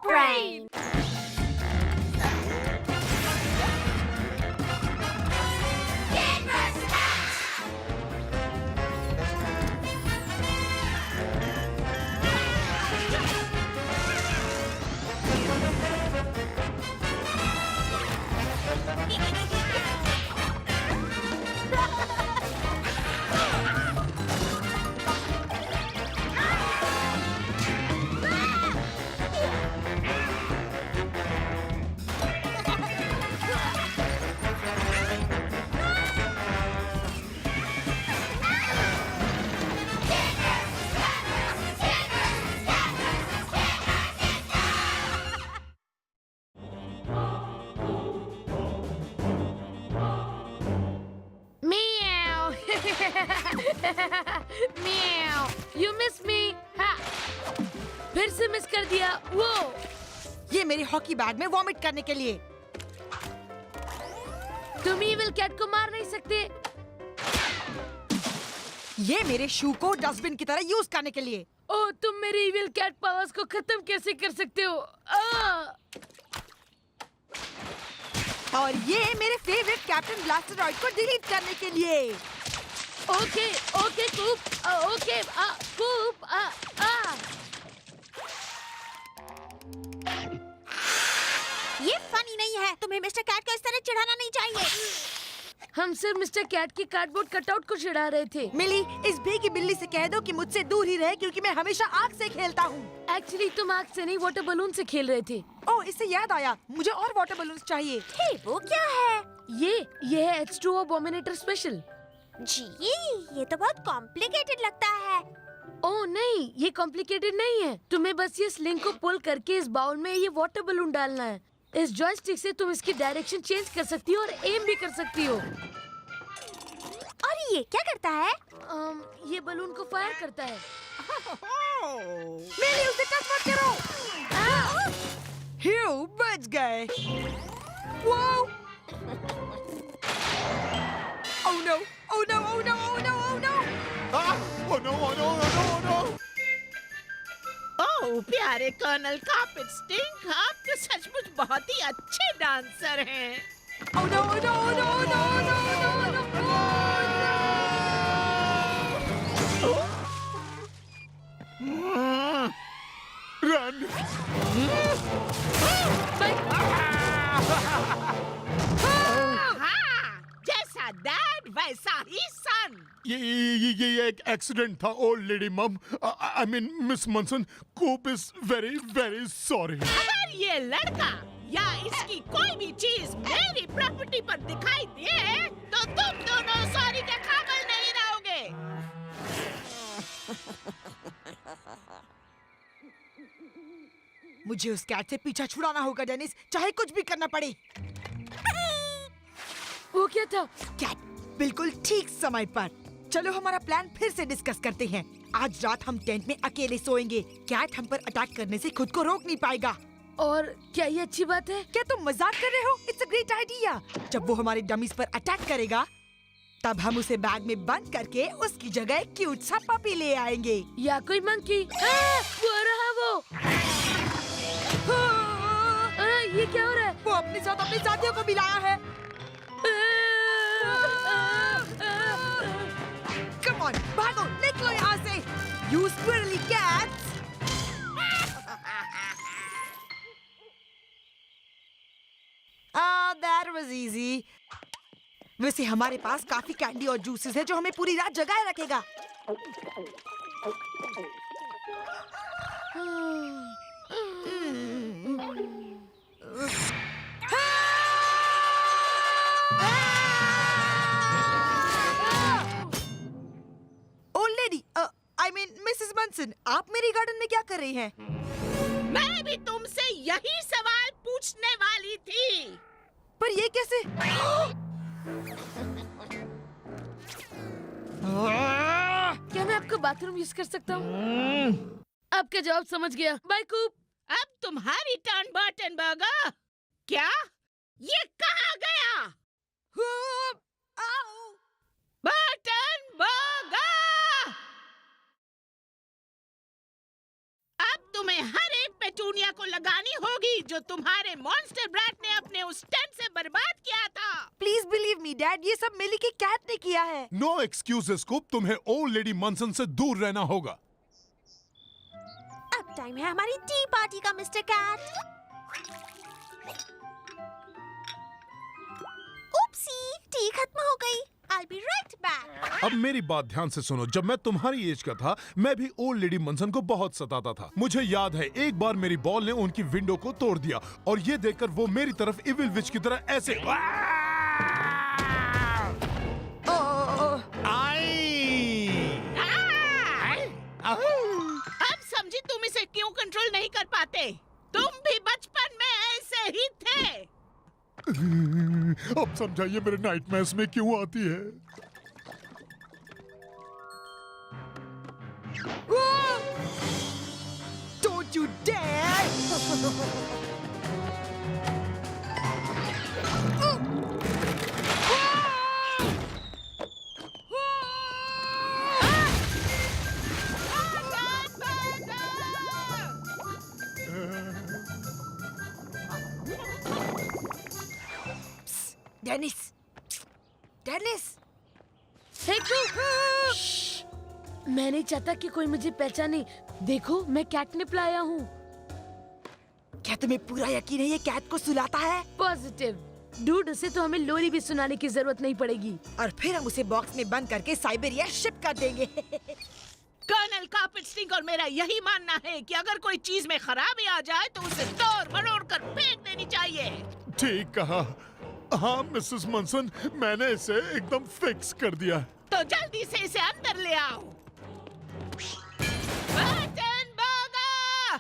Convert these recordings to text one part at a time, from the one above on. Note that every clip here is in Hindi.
brain. Meow. Meow. You miss me? Ha. फिर से मिस कर दिया। वो ये मेरी हॉकी बैग में वॉमिट करने के लिए। तुम इविल कैट को मार नहीं सकते। ये मेरे शू को डस्टबिन की तरह यूज करने के लिए। ओह, तुम मेरी इविल कैट पावर्स को खत्म कैसे कर सकते हो? और ये मेरे फेवरेट कैप्टन ब्लास्टरॉइड को डिलीट करने के लिए। ओके, ओके कूप, ओके, कूप, ये फनी नहीं है। तुम्हें मिस्टर कैट को इस तरह चिढ़ाना नहीं चाहिए। हम सिर्फ मिस्टर कैट की कार्डबोर्ड कटआउट को चिढ़ा रहे थे। मिली, इस भीगी बिल्ली से कह दो कि मुझसे दूर ही रहे क्योंकि मैं हमेशा आग से खेलता हूँ। एक्चुअली तुम आग से नहीं, वाटर बलून से खेल रहे थे। ओह, इससे याद आया, मुझे और वाटर बलून्स चाहिए। हे, वो क्या है? ये है H2O Abominator स्पेशल। जी, ये तो बहुत कॉम्प्लिकेटेड लगता है। ओह नहीं, ये कॉम्प्लिकेटेड नहीं है। तुम्हें बस ये स्लिंग को पुल करके इस बाउल में ये वाटर बलून डालना है। इस जॉयस्टिक से तुम इसकी डायरेक्शन चेंज कर सकती हो और एम भी कर सकती हो। और ये क्या करता है? ये बलून को फायर करता है। मिली, उसे टच मत करो। ह्यू, बच गए। Wow! Oh no! Oh no! Oh no! Oh no! Oh no! Oh no, oh no, oh no, oh no! Oh प्यारे कर्नल कार्पेट स्टिंक, आप तो सचमुच बहुत ही अच्छे डांसर हैं। Oh no! Oh no! Oh no! Oh no! Oh no! Oh no! Run! हाँ, जैसा डैड वैसा ही सन। ये एक एक्सीडेंट था old lady mum. I mean miss Manson, कूप इज वेरी वेरी सॉरी। अगर ये लड़का या इसकी कोई भी चीज मेरी प्रॉपर्टी पर दिखाई दे तो तुम दोनों सॉरी के काबिल नहीं रहोगे। मुझे उस कैट से पीछा छुड़ाना होगा डेनिस, चाहे कुछ भी करना पड़े। वो क्या था? कैट बिल्कुल ठीक समय पर। चलो हमारा प्लान फिर से डिस्कस करते हैं। आज रात हम टेंट में अकेले सोएंगे। कैट हम पर अटैक करने से खुद को रोक नहीं पाएगा। और क्या ये अच्छी बात है? क्या तुम मजाक कर रहे हो? It's a great idea. जब वो हमारे डमीज पर अटैक करेगा तब हम उसे बैग में बंद करके उसकी जगह एक क्यूट सा पपी ले आएंगे। या कोई मंकी? वो रहा वो। ये क्या हो रहा है? वो अपने साथ अपने साथियों को मिलाया है। कम ऑन, भागो, निकलो यहाँ से। You squirrely cats! That was easy. वैसे हमारे पास काफी कैंडी और जूसेस है जो हमें पूरी रात जगाए रखेगा। Old lady, I mean Mrs Manson, आप मेरी गार्डन में क्या कर रही हैं? मैं भी तुमसे यही सवाल पूछने वाली थी। पर ये कैसे? क्या मैं आपका बाथरूम यूज कर सकता हूँ? आपका जवाब समझ गया। बाय कूप। अब तुम्हारी टर्न बर्टन बर्गर। क्या? ये कहाँ गया? Burton burger! अब तुम्हें हर एक पे पिटूनिया को लगानी होगी जो तुम्हारे मॉन्स्टर ब्रैट ने अपने उस टेंट से बर्बाद किया था। प्लीज बिलीव मी डैड, ये सब मिली की कैट ने किया है। नो एक्सक्यूजेस स्कूप, तुम्हें ओल्ड लेडी मनसन से दूर रहना होगा। अब टाइम है हमारी टी पार्टी का मिस्टर कैट। उप्सी, टी खत्म हो गई। I'll be right back. अब मेरी बात ध्यान से सुनो। जब मैं तुम्हारी एज का था, मैं भी ओल्ड लेडी मनसन को बहुत सताता था। मुझे याद है एक बार मेरी बॉल ने उनकी विंडो को तोड़ दिया और ये देखकर वो मेरी तरफ इविल विच की तरह ऐसे अब समझी तुम इसे क्यों कंट्रोल नहीं कर पाते। तुम भी बचपन में ऐसे ही थे। अब समझाइए मेरे नाइटमेयर्स में क्यों आती है। Don't you dare! Dennis, Dennis, hey तू! मैं नहीं चाहता कि कोई मुझे पहचाने। देखो, मैं कैटनिप लाया हूँ। क्या तुम्हें पूरा यकीन है ये कैट को सुलाता है? पॉजिटिव डूड, उसे तो हमें लोरी भी सुनाने की जरूरत नहीं पड़ेगी। और फिर हम उसे बॉक्स में बंद करके साइबेरिया शिप कर देंगे। कर्नल कार्पेट स्टिंग और मेरा यही मानना है कि अगर कोई चीज में खराबी आ जाए तो उसे तोड़ मरोड़ कर फेंक देनी चाहिए। ठीक कहा। हाँ मिसेस मनसन, मैंने इसे एकदम फिक्स कर दिया। तो जल्दी से इसे अंदर ले आओ। Button burger!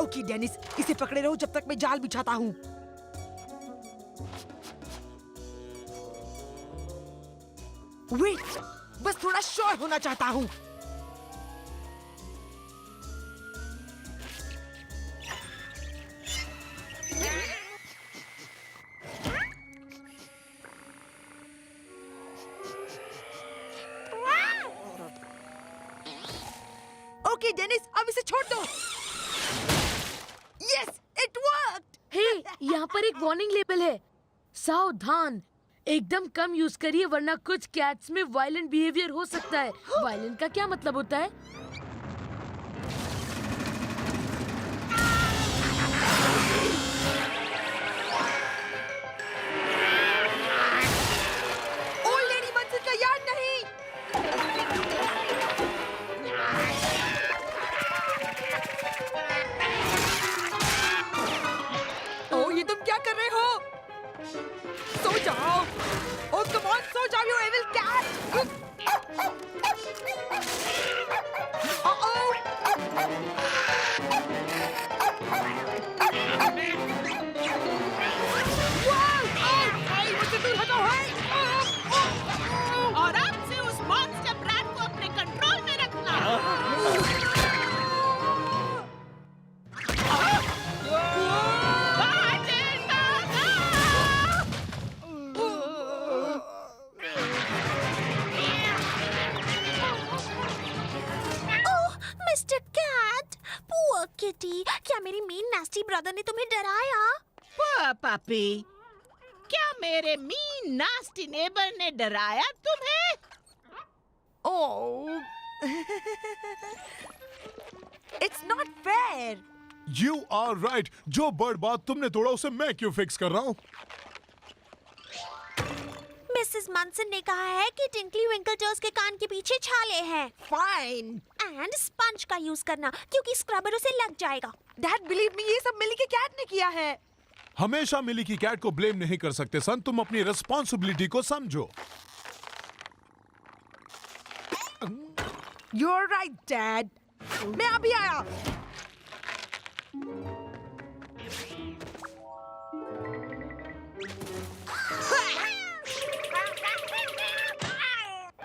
ओके डेनिस, इसे पकड़े रहो जब तक मैं जाल बिछाता हूँ। वेट, बस थोड़ा श्योर होना चाहता हूँ। ओके डेनिस, अब इसे छोड़ दो। Yes, it worked. हे, यहाँ पर एक वार्निंग लेबल है। सावधान, एकदम कम यूज करिए वरना कुछ कैट्स में वायलेंट बिहेवियर हो सकता है। वायलेंट का क्या मतलब होता है? ओल्ड लेडी मंजिल का याद नहीं। ओ, ये तुम क्या कर रहे हो? सो जाओ। ओ कम ऑन, सो जाओ यू एविल कैट। मुझसे दूर हटो। और अब से उस मॉन्स्टर ब्रैट को अपने कंट्रोल में रखना। बटन ओह, मिस्टर कैट, पुअर किटी, क्या मेरी मीन नास्टी ब्रदर ने तुम्हें डराया? पापी, क्या मेरे मीन नास्टी नेबर ने डराया तुम्हें? Oh, it's not fair. You are right. जो बर्ड बात तुमने तोड़ा उसे मैं क्यों फिक्स कर रहा हूँ? मिसेस मनसन ने कहा है कि टिंकली विंकल टोज के कान के पीछे छाले हैं। Fine. एंड स्पंज का यूज करना क्योंकि स्क्रबर उसे लग जाएगा। Dad, believe me, ये सब मिली के कैट ने किया है। हमेशा मिली की कैट को ब्लेम नहीं कर सकते सन। तुम अपनी रिस्पॉन्सिबिलिटी को समझो। You're right, Dad. मैं अभी आया।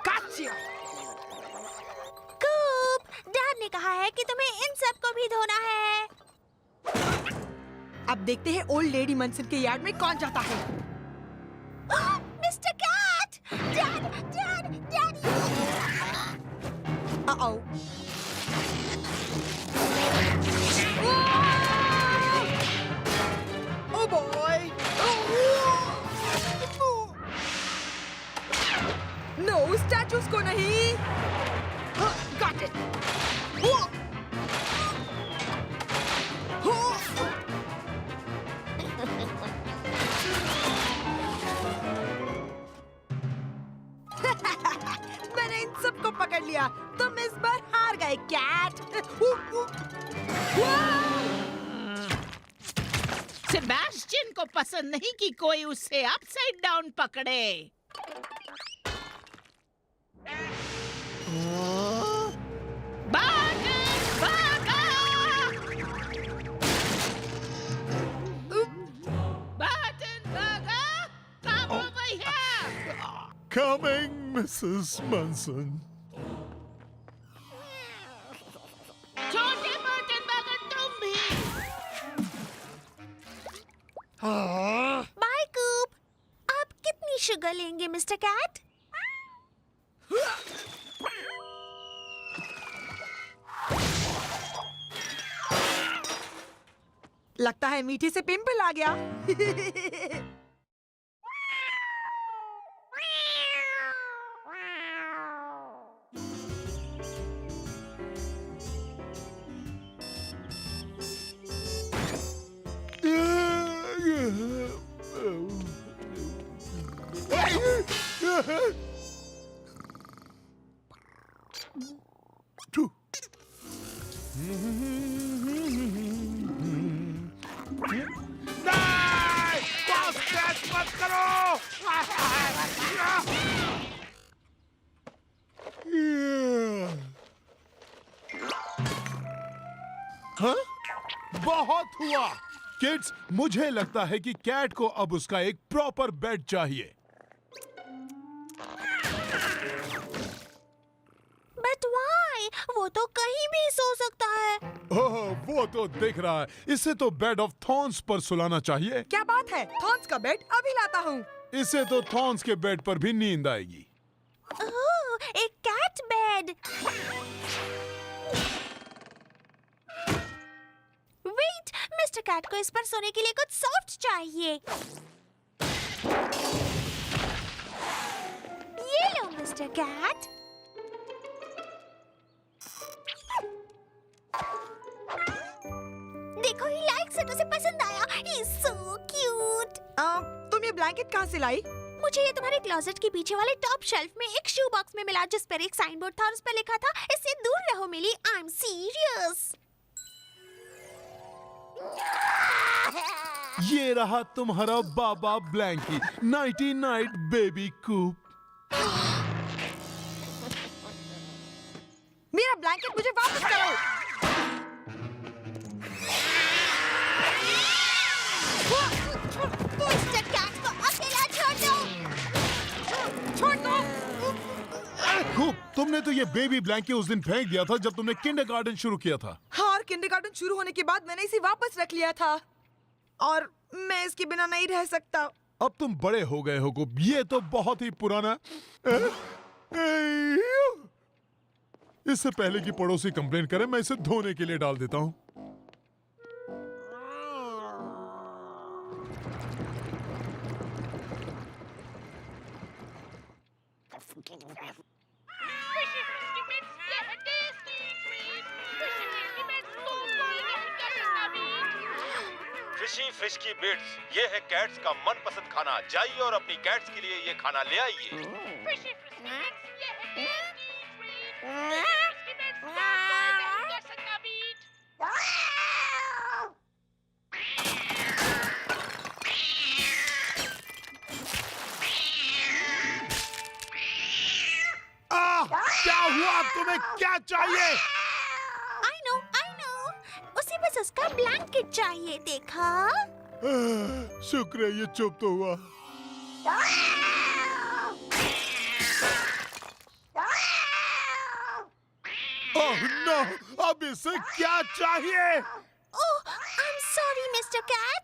Gotcha. कूप, डैड ने कहा है कि तुम्हें इन सब को भी धोना है। अब देखते हैं ओल्ड लेडी मनसन के यार्ड में कौन जाता है। Mister Cat, dad, dad, daddy. Uh-oh. तुम इस बार हार गए कैट। सेबेस्टियन को पसंद नहीं कि कोई उसे अपसाइड डाउन पकड़े। Coming, Mrs. Munson. छोटे बर्तन बर्तन तुम भी। बाय कूप। आप कितनी शुगर लेंगे मिस्टर कैट? लगता है मीठे से पिंपल आ गया। हाँ? बहुत हुआ किड्स, मुझे लगता है कि कैट को अब उसका एक प्रॉपर बेड चाहिए। But why? वो तो कहीं भी सो सकता है। ओह, वो तो दिख रहा है। इसे तो बेड ऑफ थॉर्न्स पर सुलाना चाहिए। क्या बात है? थॉर्न्स का बेड अभी लाता हूँ। इसे तो थॉर्न्स के बेड पर भी नींद आएगी। ओह, एक cat bed. Wait, mister Cat को इस पर सोने के लिए कुछ सॉफ्ट चाहिए। ये लो मिस्टर कैट। देखो, ही लाइक्स इट, उसे पसंद आया। He is so cute. तुम ये ब्लैंकेट कहाँ से लाई? मुझे ये तुम्हारे क्लोजेट के पीछे वाले टॉप शेल्फ में एक शू बॉक्स में मिला, जिस पर एक साइन बोर्ड था और उस पर लिखा था, इससे दूर रहो मिली, आई एम सीरियस। ये रहा तुम्हारा बाबा ब्लैंकी। नाइटी नाइट बेबी कूप। मेरा ब्लैंकेट मुझे वापस करो। मिस्टर कैट को अकेला छोड़ दो। छोड़ दो। कूप, तुमने तो ये बेबी ब्लैंकी उस दिन फेंक दिया था जब तुमने किंडरगार्टन शुरू किया था। हाँ, और किंडरगार्टन शुरू होने के बाद मैंने इसे वापस रख लिया था और मैं इसके बिना नहीं रह सकता। अब तुम बड़े हो गए हो कूप, ये तो बहुत ही पुराना। इससे पहले कि पड़ोसी कंप्लेन करे, मैं इसे धोने के लिए डाल देता हूँ। फिशी फ्रिस्की बिट्स, ये है कैट्स का मनपसंद खाना। जाइए और अपनी कैट्स के लिए ये खाना ले आइए। क्या हुआ? तुम्हें क्या चाहिए? I know, उसे बस उसका ब्लैंकेट चाहिए। देखा? शुक्र है ये चुप तो हुआ। ओह नो, अब इसे क्या चाहिए? ओह, I'm sorry, Mr. Cat.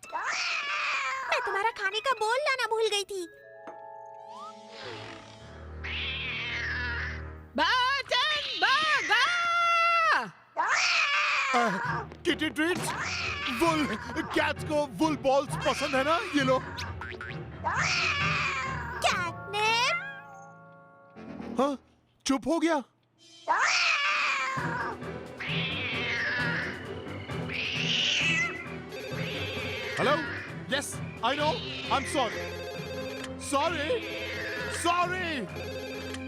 मैं तुम्हारा खाने का बोल लाना भूल गई थी। किटी ट्रीट्स, वुल कैट्स को वुल बॉल्स पसंद है ना? ये लो। कैटनिप? हाँ, चुप हो गया। Hello? Yes, I know, I am sorry. Sorry, sorry.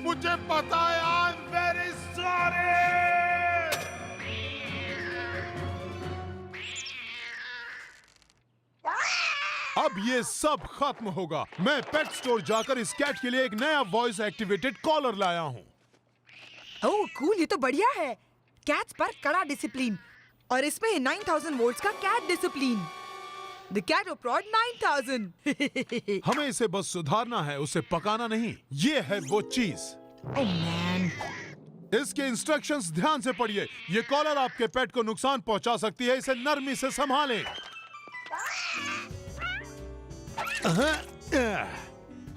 मुझे पता है। I am very sorry. अब ये सब खत्म होगा। मैं पेट स्टोर जाकर इस कैट के लिए एक नया वॉइस एक्टिवेटेड कॉलर लाया हूँ। ओह कूल, ये तो बढ़िया है। कैट्स पर कड़ा डिसिप्लिन और इसमें 9000 वोल्ट्स का cat discipline. The cat of 9000। हमें इसे बस सुधारना है, उसे पकाना नहीं। ये है वो चीज। ओह मैन, इसके इंस्ट्रक्शंस ध्यान से पढ़िए। ये कॉलर आपके पेट को नुकसान पहुंचा सकती है, इसे नरमी से संभालें।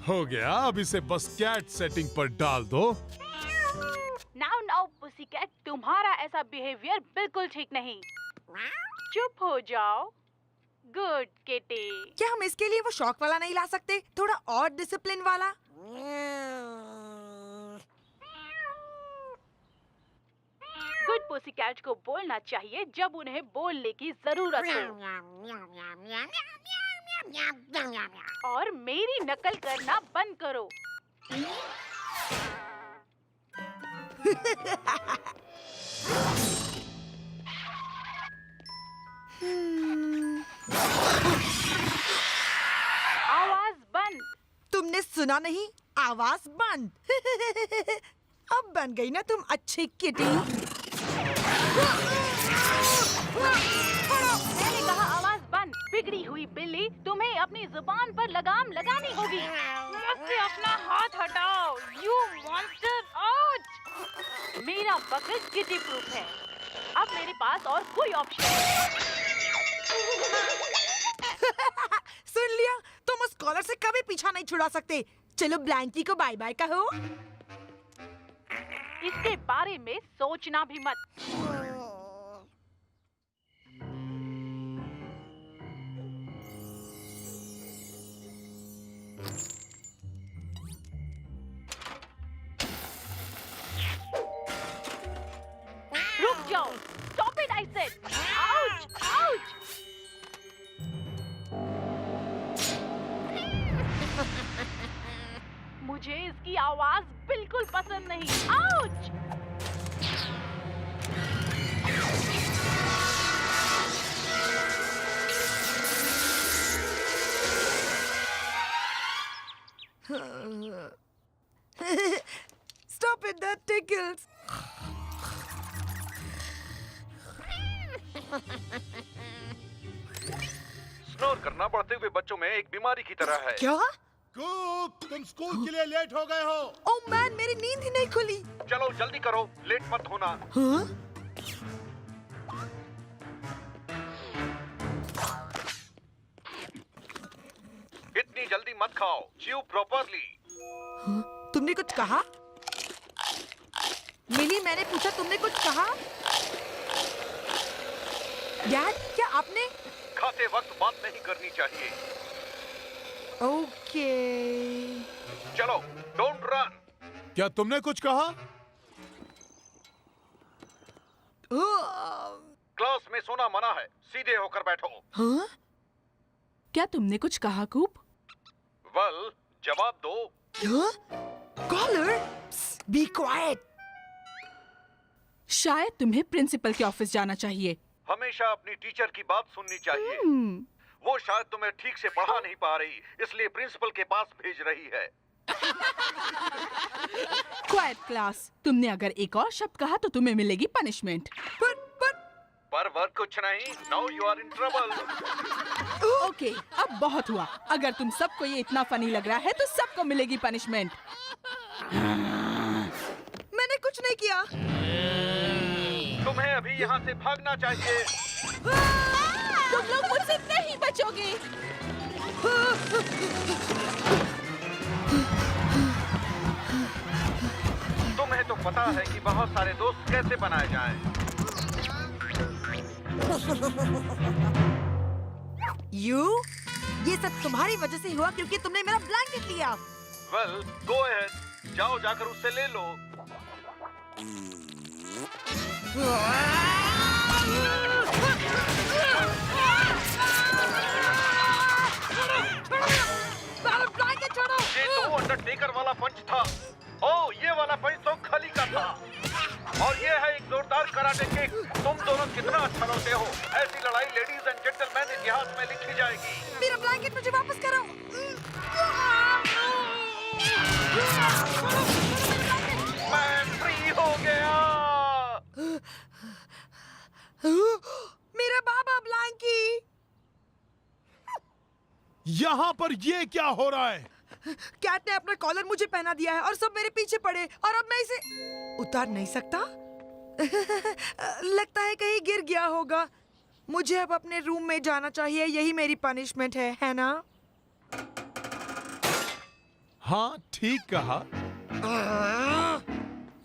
हो गया, अब इसे बस कैट सेटिंग पर डाल दो। नाउ पुसीकैट, तुम्हारा ऐसा बिहेवियर बिल्कुल ठीक नहीं। चुप हो जाओ। Good kitty. क्या हम इसके लिए वो शौक वाला नहीं ला सकते, थोड़ा और डिसिप्लिन वाला? गुड पुसीकैट को बोलना चाहिए जब उन्हें बोलने की जरूरत हो, और मेरी नकल करना बंद करो। आवाज बंद। तुमने सुना नहीं? आवाज बंद। अब बन गई ना तुम अच्छी किटी। मैंने कहा आवाज बंद। बिगड़ी हुई बिल्ली, तुम्हें अपनी जुबान पर लगाम लगानी होगी। मुझसे अपना हाथ हटाओ, यू मॉन्स्टर। आउट। मेरा बकल किटी प्रूफ है। अब मेरे पास और कोई ऑप्शन नहीं। सुन लिया, तुम उस कॉलर से कभी पीछा नहीं छुड़ा सकते। चलो ब्लैंकी को बाय बाय कहो। इसके बारे में सोचना भी मत। रुक जाओ। Stop it, I said. Ouch! Ouch! मुझे इसकी आवाज बिल्कुल पसंद नहीं। Ouch! Stop it, that tickles. Snore करना बढ़ते हुए बच्चों में एक बीमारी की तरह है। क्या? कुक, तुम स्कूल के लिए लेट हो गए हो। ओह मैन, मेरी नींद ही नहीं खुली। चलो जल्दी करो, लेट मत होना। हाँ? इतनी जल्दी मत खाओ, च्यू प्रॉपरली। तुमने कुछ कहा? मिली, मैंने पूछा तुमने कुछ कहा? डैड, क्या आपने? खाते वक्त बात नहीं करनी चाहिए। ओके। चलो, डोंट रन। क्या तुमने कुछ कहा? क्लास में सोना मना है, सीधे होकर बैठो। हाँ? क्या तुमने कुछ कहा कूप? वेल, जवाब दो। Collar, be quiet. शायद तुम्हें प्रिंसिपल के ऑफिस जाना चाहिए। हमेशा अपनी टीचर की बात सुननी चाहिए। वो शायद तुम्हें ठीक से पढ़ा नहीं पा रही, इसलिए प्रिंसिपल के पास भेज रही है। Quite class. तुमने अगर एक और शब्द कहा तो तुम्हें मिलेगी पनिशमेंट। पर वर्क कुछ नहीं। Now you are in trouble. Okay, अब बहुत हुआ। अगर तुम सबको ये इतना फनी लग रहा है तो सबको मिलेगी पनिशमेंट। मैंने कुछ नहीं किया। तुम्हें अभी यहाँ से भागना चाहिए। तुम लोग मुझसे नहीं बचोगे। तुम्हें तो पता है कि बहुत सारे दोस्त कैसे बनाए जाएं। ये सब तुम्हारी वजह से हुआ क्योंकि तुमने मेरा ब्लैंकेट लिया। वेल, गो अहेड, जाओ जाकर उससे ले लो। ब्लैंकेट छोड़ो। ये तो अंडरटेकर वाला पंच था। ओह, ये देखा। और ये है एक जोरदार कराटे किक। तुम दोनों कितना अच्छा लड़ते हो। ऐसी लड़ाई लेडीज एंड जेंटलमैन इतिहास में लिखी जाएगी। मेरा ब्लैंकेट मुझे वापस करो। मैं फ्री हो गया। मेरा बाबा ब्लैंकी। यहाँ पर ये क्या हो रहा है? कैट ने अपना कॉलर मुझे पहना दिया है और सब मेरे पीछे पड़े और अब मैं इसे उतार नहीं सकता। लगता है कहीं गिर गया होगा। मुझे अब अपने रूम में जाना चाहिए। यही मेरी पनिशमेंट है ना? हाँ, ठीक कहा।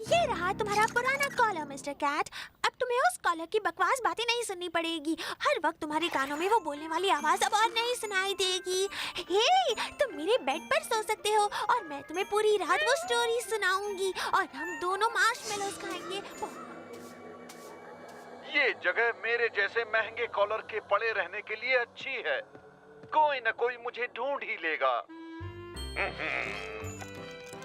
ये रहा तुम्हारा पुराना कॉलर मिस्टर कैट। अब तुम्हें उस कॉलर की बकवास बातें नहीं सुननी पड़ेगी। हर वक्त तुम्हारे कानों में वो बोलने वाली आवाज अब और नहीं सुनाई देगी। हे, तुम मेरे बेड पर सो सकते हो और मैं तुम्हें पूरी रात वो स्टोरी सुनाऊंगी और हम दोनों मार्शमेलोस खाएंगे। ये जगह मेरे जैसे महंगे कॉलर के पड़े रहने के लिए अच्छी है। कोई न कोई मुझे ढूंढ ही लेगा।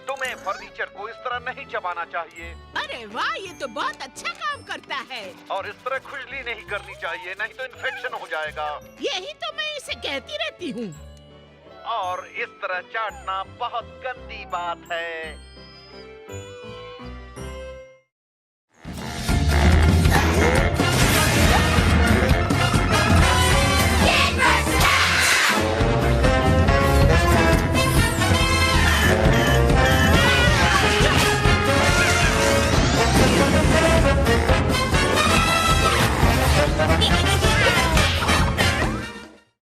तुम्हें फर्नीचर को इस तरह नहीं चबाना चाहिए। अरे वाह, ये तो बहुत अच्छा काम करता है। और इस तरह खुजली नहीं करनी चाहिए, नहीं तो इन्फेक्शन हो जाएगा। यही तो मैं इसे कहती रहती हूँ। और इस तरह चाटना बहुत गंदी बात है।